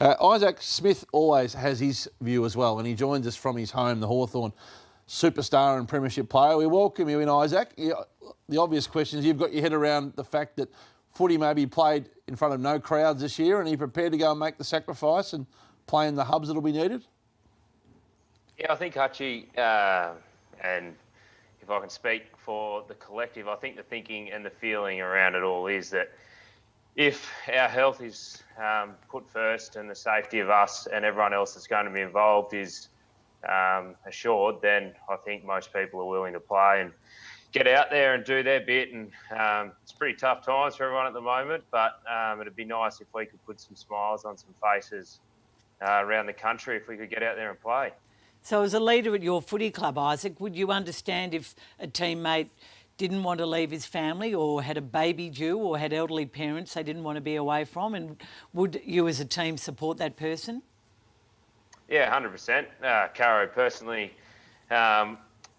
Isaac Smith always has his view as well, and he joins us from his home, the Hawthorn superstar and premiership player. We welcome you in, Isaac. The obvious question is, you've got your head around the fact that footy may be played in front of no crowds this year, and are you prepared to go and make the sacrifice and play in the hubs that'll be needed? Yeah, I think, Hutchie, and if I can speak for the collective, I think the thinking and the feeling around it all is that if our health is put first and the safety of us and everyone else that's going to be involved is assured, then I think most people are willing to play and get out there and do their bit. And it's pretty tough times for everyone at the moment, but it'd be nice if we could put some smiles on some faces around the country if we could get out there and play. So as a leader at your footy club, Isaac, would you understand if a teammate didn't want to leave his family or had a baby due or had elderly parents they didn't want to be away from? And would you as a team support that person? Yeah, 100%. Caro, personally, I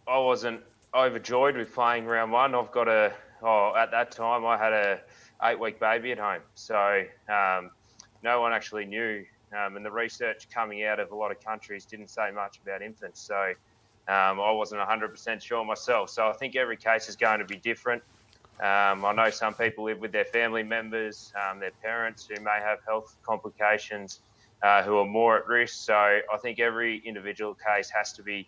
wasn't overjoyed with playing round one. At that time, I had a 8-week baby at home. So no one actually knew. And the research coming out of a lot of countries didn't say much about infants. So I wasn't 100% sure myself. So I think every case is going to be different. I know some people live with their family members, their parents who may have health complications, who are more at risk. So I think every individual case has to be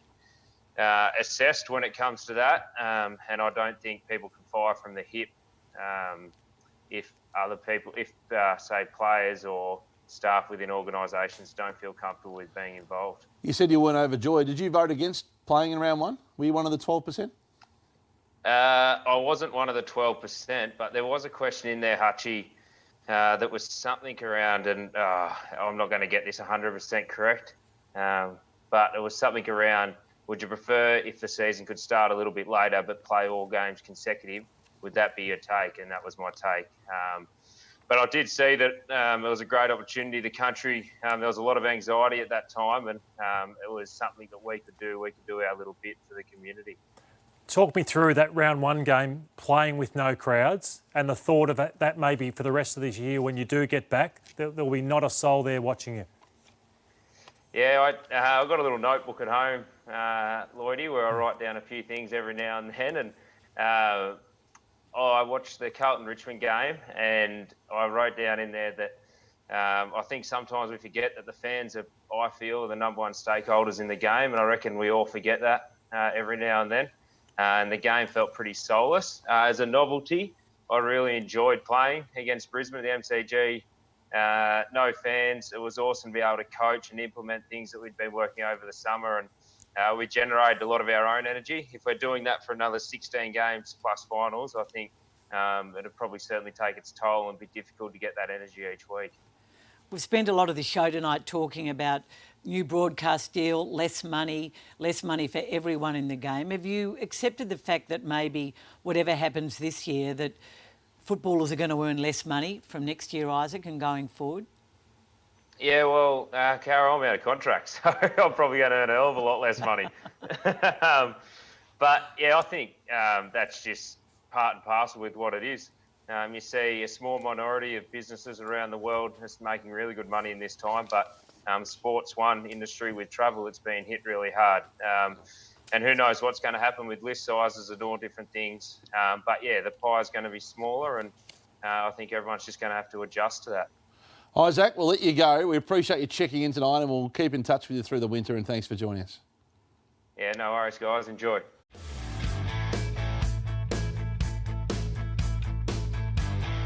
assessed when it comes to that. And I don't think people can fire from the hip if say players or staff within organisations don't feel comfortable with being involved. You said you weren't overjoyed. Did you vote against playing in round one? Were you one of the 12%? I wasn't one of the 12%, but there was a question in there, Hutchie, that was something around, and I'm not going to get this 100% correct, but it was something around, would you prefer if the season could start a little bit later but play all games consecutive? Would that be your take? And that was my take. But I did see that it was a great opportunity. The country, there was a lot of anxiety at that time, and it was something that we could do. We could do our little bit for the community. Talk me through that round one game, playing with no crowds, and the thought of that maybe for the rest of this year when you do get back, there'll be not a soul there watching you. Yeah, I've got a little notebook at home, Lloydie, where I write down a few things every now and then. And I watched the Carlton-Richmond game, and I wrote down in there that I think sometimes we forget that the fans are, I feel, the number one stakeholders in the game, and I reckon we all forget that every now and then. And the game felt pretty soulless. As a novelty, I really enjoyed playing against Brisbane at the MCG. No fans. It was awesome to be able to coach and implement things that we'd been working over the summer, and we generated a lot of our own energy. If we're doing that for another 16 games plus finals, I think it'd probably certainly take its toll and be difficult to get that energy each week. We've spent a lot of the show tonight talking about new broadcast deal, less money for everyone in the game. Have you accepted the fact that maybe whatever happens this year, that footballers are going to earn less money from next year, Isaac, and going forward? Yeah, well, Carol, I'm out of contract, so I'm probably going to earn a hell of a lot less money. But, yeah, I think that's just part and parcel with what it is. You see a small minority of businesses around the world just making really good money in this time, but sports one industry with travel, it's been hit really hard. And who knows what's going to happen with list sizes and all different things. But, yeah, the pie is going to be smaller, and I think everyone's just going to have to adjust to that. Isaac, we'll let you go. We appreciate you checking in tonight, and we'll keep in touch with you through the winter, and thanks for joining us. Yeah, no worries, guys. Enjoy.